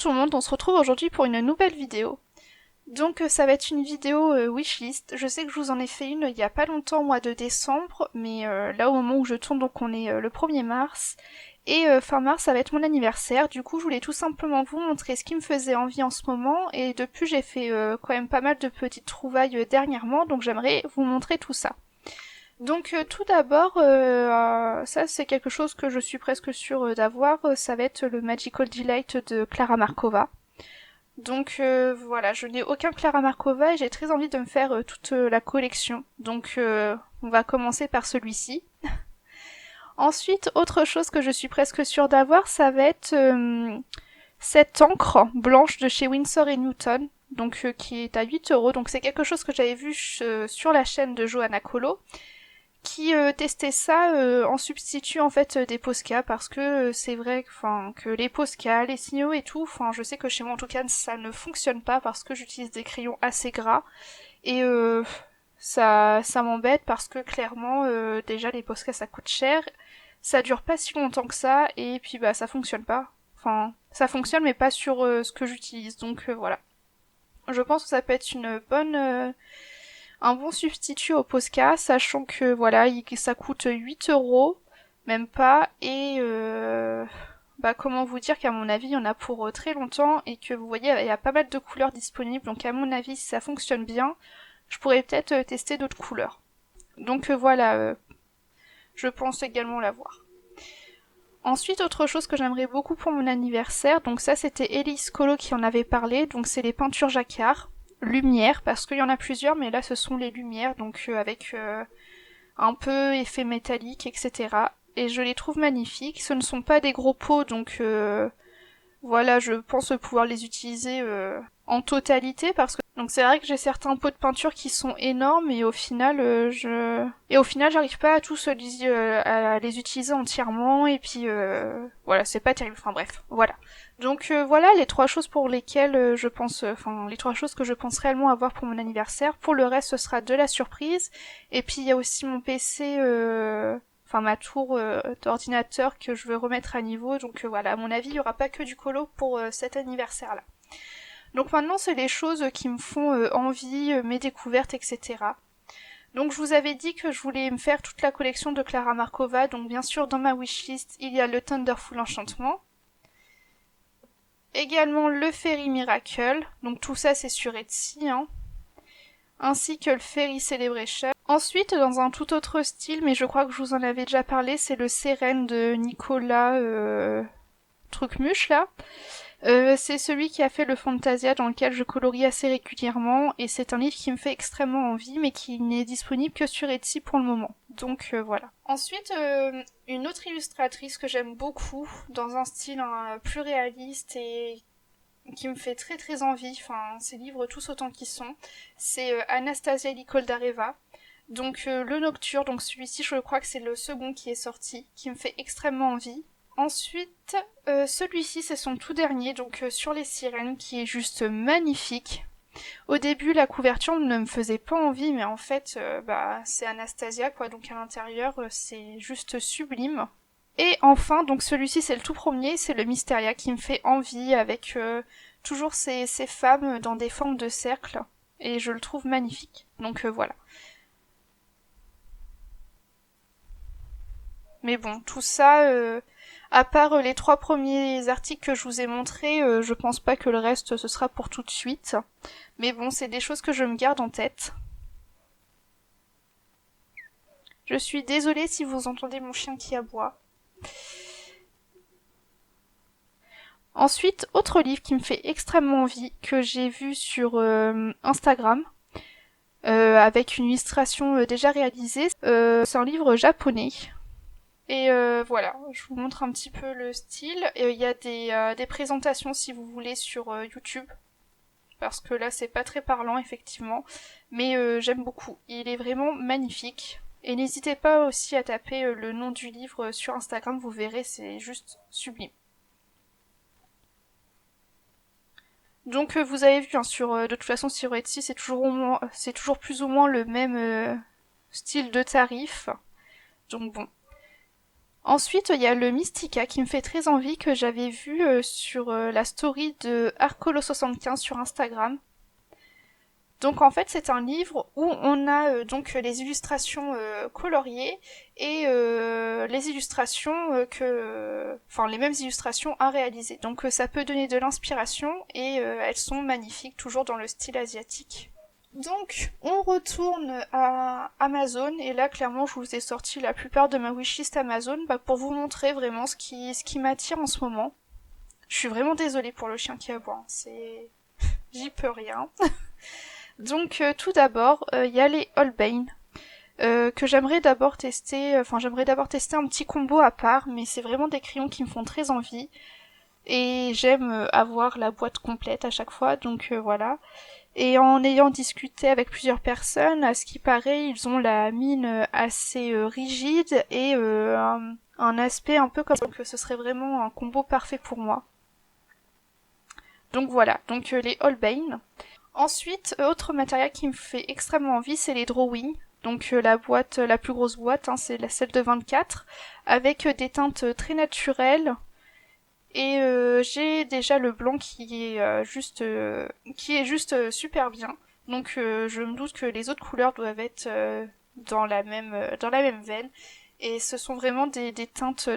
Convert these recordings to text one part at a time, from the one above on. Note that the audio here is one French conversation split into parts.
tout le monde, on se retrouve aujourd'hui pour une nouvelle vidéo. Donc ça va être une vidéo wishlist. Je sais que je vous en ai fait une il y a pas longtemps, au mois de décembre, mais là au moment où je tourne, donc on est le 1er mars. Et fin mars, ça va être mon anniversaire. Du coup, je voulais tout simplement vous montrer ce qui me faisait envie en ce moment. Et depuis, j'ai fait quand même pas mal de petites trouvailles dernièrement, donc j'aimerais vous montrer tout ça. Donc tout d'abord, ça c'est quelque chose que je suis presque sûre d'avoir, ça va être le Magical Delight de Clara Markova. Donc voilà, je n'ai aucun Clara Markova et j'ai très envie de me faire toute la collection. Donc on va commencer par celui-ci. Ensuite, autre chose que je suis presque sûre d'avoir, ça va être cette encre blanche de chez Winsor et Newton, donc qui est à 8 €. Donc c'est quelque chose que j'avais vu sur la chaîne de Johanna Colo, qui testait ça en substitut en fait des Posca, parce que c'est vrai que les Posca, les signaux et tout, je sais que chez moi en tout cas ça ne fonctionne pas parce que j'utilise des crayons assez gras et ça m'embête parce que clairement déjà les Posca ça coûte cher, ça dure pas si longtemps que ça et puis bah ça fonctionne pas. Enfin ça fonctionne mais pas sur ce que j'utilise, donc voilà. Je pense que ça peut être une bonne un bon substitut au Posca, sachant que voilà, ça coûte 8 €, même pas, et bah comment vous dire qu'à mon avis il y en a pour très longtemps et que vous voyez il y a pas mal de couleurs disponibles, donc à mon avis si ça fonctionne bien, je pourrais peut-être tester d'autres couleurs. Donc voilà, je pense également l'avoir. Ensuite, autre chose que j'aimerais beaucoup pour mon anniversaire, donc ça c'était Elise Colo qui en avait parlé, donc c'est les peintures Jacquard, lumière, parce qu'il y en a plusieurs, mais là ce sont les lumières, donc avec un peu effet métallique, etc. Et je les trouve magnifiques, ce ne sont pas des gros pots, donc voilà, je pense pouvoir les utiliser en totalité parce que donc c'est vrai que j'ai certains pots de peinture qui sont énormes et au final j'arrive pas à tous à les utiliser entièrement et puis voilà, c'est pas terrible. Enfin bref, voilà. Donc voilà les trois choses pour lesquelles je pense les trois choses que je pense réellement avoir pour mon anniversaire. Pour le reste, ce sera de la surprise et puis il y a aussi mon PC ma tour d'ordinateur que je veux remettre à niveau, donc voilà, à mon avis, il n'y aura pas que du colo pour cet anniversaire-là. Donc maintenant, c'est les choses qui me font envie, mes découvertes, etc. Donc je vous avais dit que je voulais me faire toute la collection de Clara Markova, donc bien sûr, dans ma wishlist, il y a le Thunderful Enchantement, également le Fairy Miracle, donc tout ça c'est sur Etsy, hein, ainsi que le Fairy Celebration. Ensuite, dans un tout autre style, mais je crois que je vous en avais déjà parlé, c'est le Sérène de Nicolas Trucmuche, là. C'est celui qui a fait le Fantasia dans lequel je colorie assez régulièrement, et c'est un livre qui me fait extrêmement envie, mais qui n'est disponible que sur Etsy pour le moment. Donc voilà. Ensuite, une autre illustratrice que j'aime beaucoup, dans un style plus réaliste et qui me fait très très envie, ces livres tous autant qu'ils sont, c'est Anastasia Likoldareva. Donc le Nocturne, donc celui-ci je crois que c'est le second qui est sorti, qui me fait extrêmement envie. Ensuite, celui-ci c'est son tout dernier, donc sur les sirènes, qui est juste magnifique. Au début la couverture ne me faisait pas envie, mais en fait c'est Anastasia quoi, donc à l'intérieur c'est juste sublime. Et enfin, donc celui-ci c'est le tout premier, c'est le Mysteria qui me fait envie avec toujours ces femmes dans des formes de cercle et je le trouve magnifique. Donc voilà. Mais bon, tout ça, à part les 3 premiers articles que je vous ai montrés, je pense pas que le reste ce sera pour tout de suite. Mais bon, c'est des choses que je me garde en tête. Je suis désolée si vous entendez mon chien qui aboie. Ensuite, autre livre qui me fait extrêmement envie, que j'ai vu sur Instagram, avec une illustration déjà réalisée. C'est un livre japonais. Et voilà, je vous montre un petit peu le style. Il y a des présentations si vous voulez sur YouTube, parce que là c'est pas très parlant effectivement, mais j'aime beaucoup. Il est vraiment magnifique. Et n'hésitez pas aussi à taper le nom du livre sur Instagram, vous verrez, c'est juste sublime. Donc vous avez vu, hein, de toute façon sur Etsy c'est toujours plus ou moins le même style de tarif. Donc bon. Ensuite, il y a le Mystica qui me fait très envie, que j'avais vu sur la story de Arcolo75 sur Instagram. Donc en fait c'est un livre où on a donc les illustrations coloriées et les illustrations enfin les mêmes illustrations à réaliser. Donc ça peut donner de l'inspiration et elles sont magnifiques, toujours dans le style asiatique. Donc on retourne à Amazon et là clairement je vous ai sorti la plupart de ma wishlist Amazon pour vous montrer vraiment ce qui m'attire en ce moment. Je suis vraiment désolée pour le chien qui aboie, c'est... j'y peux rien. Donc tout d'abord, il y a les Holbein que j'aimerais d'abord tester. Enfin, j'aimerais d'abord tester un petit combo à part, mais c'est vraiment des crayons qui me font très envie. Et j'aime avoir la boîte complète à chaque fois, donc voilà. Et en ayant discuté avec plusieurs personnes, à ce qui paraît, ils ont la mine assez rigide et un aspect un peu comme ça. Donc ce serait vraiment un combo parfait pour moi. Donc voilà, donc les Holbein. Ensuite, autre matériel qui me fait extrêmement envie, c'est les drawings. Donc la boîte, la plus grosse boîte, hein, c'est celle de 24, avec des teintes très naturelles. Et j'ai déjà le blanc qui est juste super bien. Donc je me doute que les autres couleurs doivent être dans la même veine. Et ce sont vraiment des teintes.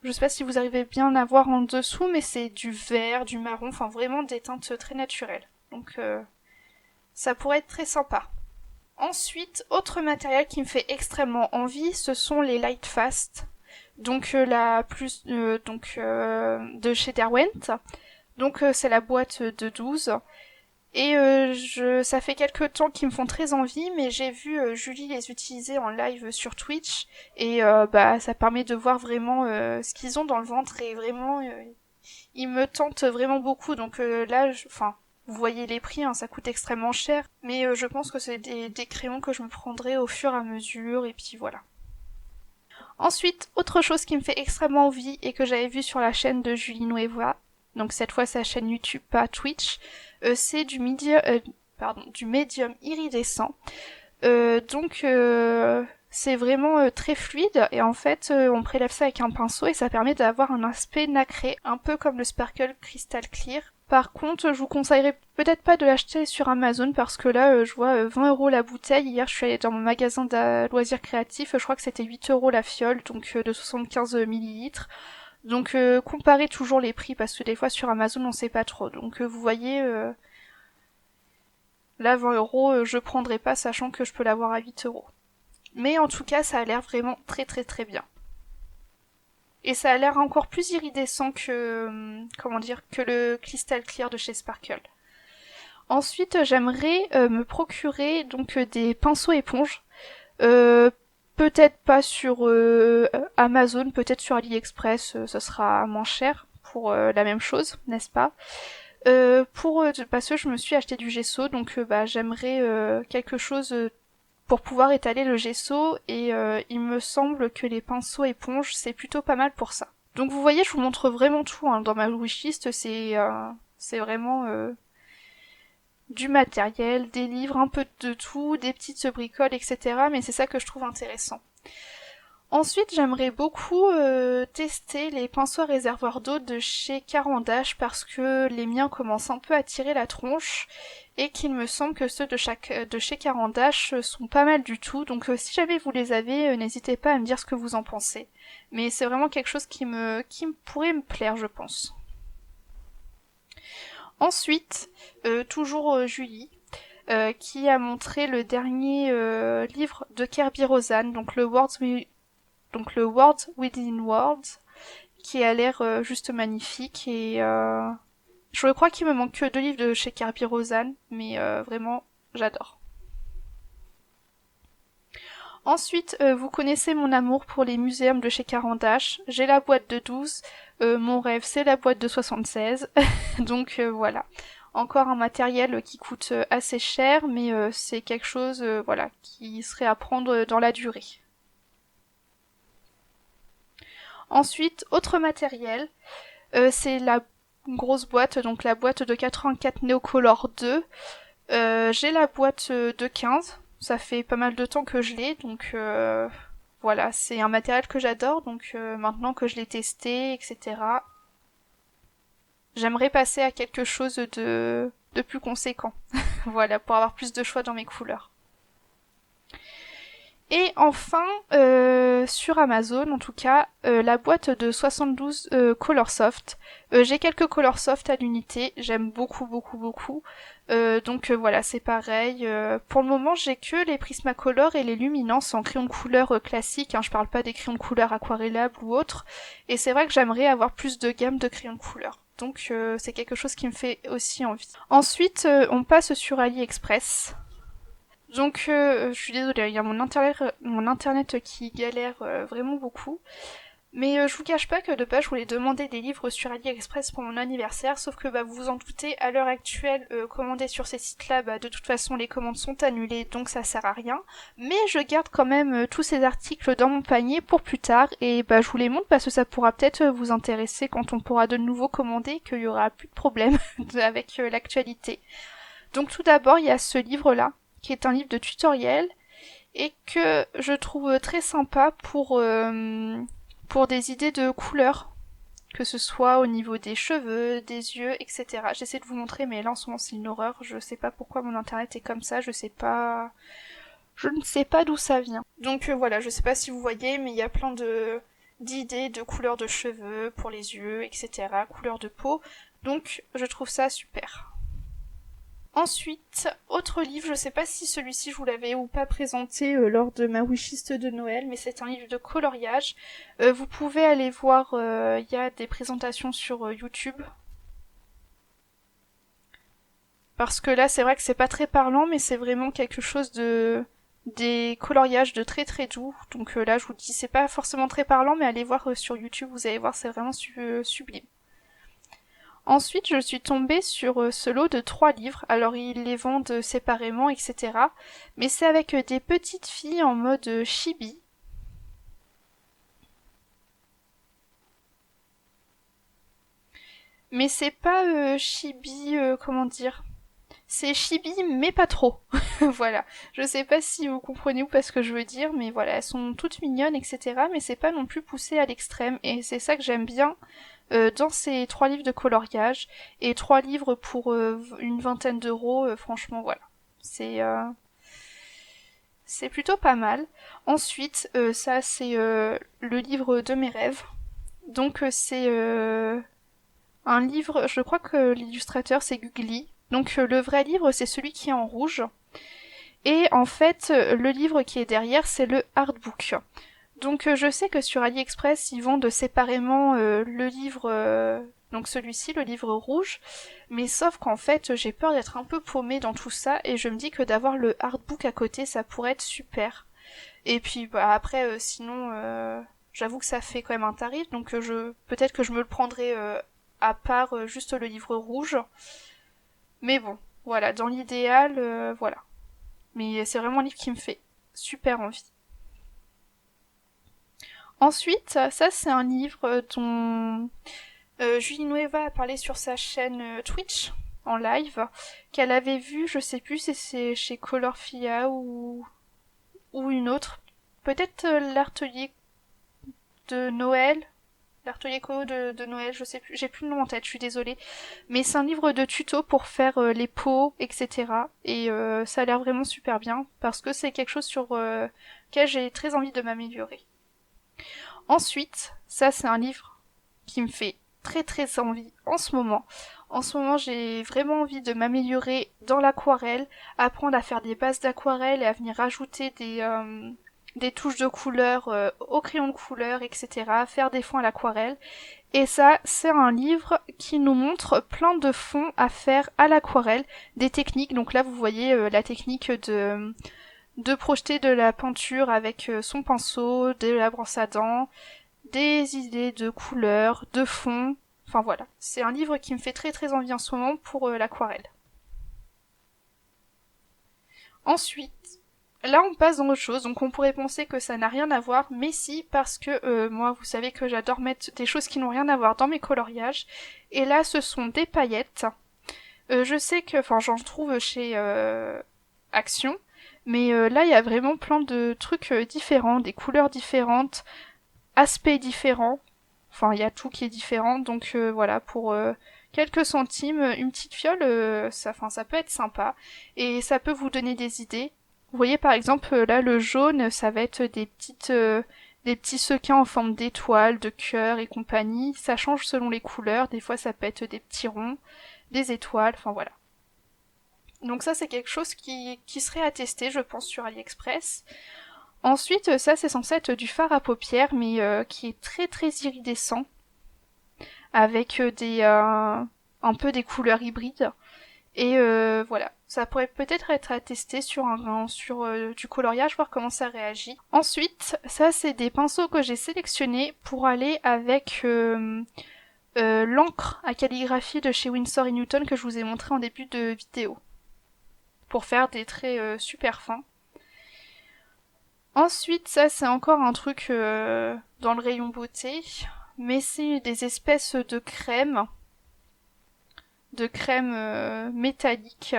Je sais pas si vous arrivez bien à voir en dessous, mais c'est du vert, du marron, enfin vraiment des teintes très naturelles. Donc ça pourrait être très sympa. Ensuite, autre matériel qui me fait extrêmement envie, ce sont les Lightfast. Donc de chez Derwent. Donc c'est la boîte de 12. Et ça fait quelques temps qu'ils me font très envie, mais j'ai vu Julie les utiliser en live sur Twitch et ça permet de voir vraiment ce qu'ils ont dans le ventre et vraiment ils me tentent vraiment beaucoup. Donc là, enfin, vous voyez les prix, hein, ça coûte extrêmement cher, mais je pense que c'est des crayons que je me prendrai au fur et à mesure et puis voilà. Ensuite, autre chose qui me fait extrêmement envie et que j'avais vu sur la chaîne de Julie Nueva, donc cette fois sa chaîne YouTube, pas Twitch, c'est du médium iridescent. C'est vraiment très fluide et en fait on prélève ça avec un pinceau et ça permet d'avoir un aspect nacré, un peu comme le Sparkle Crystal Clear. Par contre, je vous conseillerais peut-être pas de l'acheter sur Amazon parce que là, je vois 20 € la bouteille. Hier, je suis allée dans mon magasin de loisirs créatifs, je crois que c'était 8 € la fiole, donc de 75 millilitres. Donc comparez toujours les prix parce que des fois sur Amazon on sait pas trop. Donc vous voyez, là 20 €, je prendrai pas sachant que je peux l'avoir à 8 €. Mais en tout cas, ça a l'air vraiment très très très bien. Et ça a l'air encore plus iridescent que le Crystal Clear de chez Sparkle. Ensuite, j'aimerais me procurer donc des pinceaux éponges. Peut-être pas sur Amazon, peut-être sur AliExpress, ce sera moins cher pour la même chose, n'est-ce pas? Parce que je me suis acheté du gesso, donc j'aimerais quelque chose pour pouvoir étaler le gesso et il me semble que les pinceaux éponges c'est plutôt pas mal pour ça. Donc vous voyez, je vous montre vraiment tout hein, dans ma wishlist, c'est vraiment du matériel, des livres, un peu de tout, des petites bricoles, etc. Mais c'est ça que je trouve intéressant. Ensuite, j'aimerais beaucoup tester les pinceaux à réservoir d'eau de chez Caran d'Ache parce que les miens commencent un peu à tirer la tronche et qu'il me semble que ceux de chez Caran d'Ache sont pas mal du tout. Donc si jamais vous les avez, n'hésitez pas à me dire ce que vous en pensez. Mais c'est vraiment quelque chose qui pourrait me plaire, je pense. Ensuite, toujours Julie, qui a montré le dernier livre de Kerby Rosanes, donc le World Within Worlds, qui a l'air juste magnifique et je crois qu'il me manque que 2 livres de chez Kerby Rosanes, mais vraiment j'adore. Ensuite, vous connaissez mon amour pour les muséums de chez Caran d'Ache. J'ai la boîte de 12, mon rêve c'est la boîte de 76, donc voilà. Encore un matériel qui coûte assez cher, mais c'est quelque chose voilà, qui serait à prendre dans la durée. Ensuite, autre matériel, c'est la grosse boîte, donc la boîte de 84 Neocolor 2. J'ai la boîte de 15, ça fait pas mal de temps que je l'ai, donc Voilà, c'est un matériel que j'adore, donc maintenant que je l'ai testé, etc., j'aimerais passer à quelque chose de plus conséquent. Voilà, pour avoir plus de choix dans mes couleurs. Et enfin, sur Amazon en tout cas, la boîte de 72 Colorsoft. J'ai quelques Colorsoft à l'unité, j'aime beaucoup beaucoup beaucoup. Donc voilà, c'est pareil. Pour le moment, j'ai que les Prismacolor et les Luminance en crayon de couleur classique. Hein, je parle pas des crayons de couleur aquarellables ou autres. Et c'est vrai que j'aimerais avoir plus de gamme de crayons de couleur. Donc c'est quelque chose qui me fait aussi envie. Ensuite, on passe sur AliExpress. Donc je suis désolée, il y a mon internet qui galère vraiment beaucoup. Mais je vous cache pas que de base je voulais demander des livres sur AliExpress pour mon anniversaire, sauf que vous vous en doutez, à l'heure actuelle, commander sur ces sites-là, de toute façon les commandes sont annulées, donc ça sert à rien. Mais je garde quand même tous ces articles dans mon panier pour plus tard, et je vous les montre parce que ça pourra peut-être vous intéresser quand on pourra de nouveau commander, qu'il y aura plus de problème avec l'actualité. Donc tout d'abord il y a ce livre-là, qui est un livre de tutoriel et que je trouve très sympa pour des idées de couleurs, que ce soit au niveau des cheveux, des yeux, etc. J'essaie de vous montrer, mais là en ce moment c'est une horreur, je sais pas pourquoi mon internet est comme ça, je ne sais pas d'où ça vient. Donc voilà, je sais pas si vous voyez, mais il y a plein d'idées de couleurs de cheveux pour les yeux, etc. Couleurs de peau, donc je trouve ça super. Ensuite, autre livre, je sais pas si celui-ci je vous l'avais ou pas présenté lors de ma wishlist de Noël, mais c'est un livre de coloriage. Vous pouvez aller voir, il y a des présentations sur YouTube. Parce que là, c'est vrai que c'est pas très parlant, mais c'est vraiment quelque chose des coloriages de très très doux. Donc là, je vous dis, c'est pas forcément très parlant, mais allez voir sur YouTube, vous allez voir, c'est vraiment sublime. Ensuite, je suis tombée sur ce lot de 3 livres. Alors, ils les vendent séparément, etc. Mais c'est avec des petites filles en mode chibi. Mais c'est pas chibi, comment dire. C'est chibi, mais pas trop. Voilà. Je sais pas si vous comprenez ou pas ce que je veux dire, mais voilà, elles sont toutes mignonnes, etc. Mais c'est pas non plus poussé à l'extrême. Et c'est ça que j'aime bien dans ces 3 livres de coloriage. Et 3 livres pour une vingtaine d'euros, franchement, voilà. C'est c'est plutôt pas mal. Ensuite, ça c'est le livre de mes rêves. Donc c'est un livre, je crois que l'illustrateur c'est Gugli. Donc le vrai livre c'est celui qui est en rouge. Et en fait, le livre qui est derrière c'est le artbook. Donc je sais que sur AliExpress ils vendent séparément le livre, donc celui-ci, le livre rouge, mais sauf qu'en fait j'ai peur d'être un peu paumée dans tout ça et je me dis que d'avoir le artbook à côté ça pourrait être super. Et puis après sinon j'avoue que ça fait quand même un tarif, donc peut-être que je me le prendrai à part juste le livre rouge. Mais bon, voilà, dans l'idéal, voilà. Mais c'est vraiment un livre qui me fait super envie. Ensuite, ça c'est un livre dont Julie Nueva a parlé sur sa chaîne Twitch en live, qu'elle avait vu, je sais plus si c'est chez Colorfia ou une autre. Peut-être l'atelier de Noël, l'atelier co de Noël, je sais plus, j'ai plus le nom en tête, je suis désolée. Mais c'est un livre de tuto pour faire les pots, etc. Et ça a l'air vraiment super bien, parce que c'est quelque chose sur lequel j'ai très envie de m'améliorer. Ensuite, ça c'est un livre qui me fait très très envie en ce moment. En ce moment, j'ai vraiment envie de m'améliorer dans l'aquarelle, apprendre à faire des bases d'aquarelle et à venir rajouter des touches de couleur au crayon de couleur, etc. Faire des fonds à l'aquarelle. Et ça, c'est un livre qui nous montre plein de fonds à faire à l'aquarelle, des techniques. Donc là, vous voyez la technique de projeter de la peinture avec son pinceau, de la brosse à dents, des idées de couleurs, de fonds. Enfin voilà, c'est un livre qui me fait très très envie en ce moment pour l'aquarelle. Ensuite, là on passe dans autre chose, donc on pourrait penser que ça n'a rien à voir, mais si, parce que moi vous savez que j'adore mettre des choses qui n'ont rien à voir dans mes coloriages, et là ce sont des paillettes. Je sais que, enfin j'en trouve chez Action, Mais là, il y a vraiment plein de trucs différents, des couleurs différentes, aspects différents. Enfin, il y a tout qui est différent. Donc voilà, pour quelques centimes, une petite fiole, ça peut être sympa. Et ça peut vous donner des idées. Vous voyez par exemple là le jaune, ça va être des petits sequins en forme d'étoiles, de cœurs et compagnie. Ça change selon les couleurs. Des fois ça peut être des petits ronds, des étoiles, enfin voilà. Donc ça c'est quelque chose qui serait à tester je pense sur AliExpress. Ensuite ça c'est censé être du fard à paupières mais qui est très très iridescent avec un peu des couleurs hybrides. Et voilà, ça pourrait peut-être être à tester sur du coloriage, voir comment ça réagit. Ensuite, ça c'est des pinceaux que j'ai sélectionnés pour aller avec l'encre à calligraphie de chez Winsor & Newton que je vous ai montré en début de vidéo. Pour faire des traits super fins. Ensuite, ça c'est encore un truc dans le rayon beauté, mais c'est des espèces de crème métallique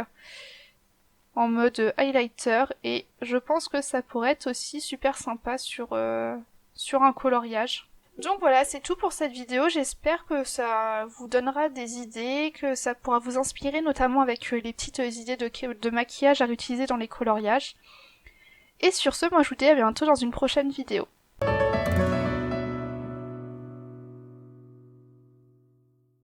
en mode highlighter et je pense que ça pourrait être aussi super sympa sur un coloriage. Donc voilà, c'est tout pour cette vidéo, j'espère que ça vous donnera des idées, que ça pourra vous inspirer notamment avec les petites idées de maquillage à réutiliser dans les coloriages. Et sur ce, moi je vous dis à bientôt dans une prochaine vidéo.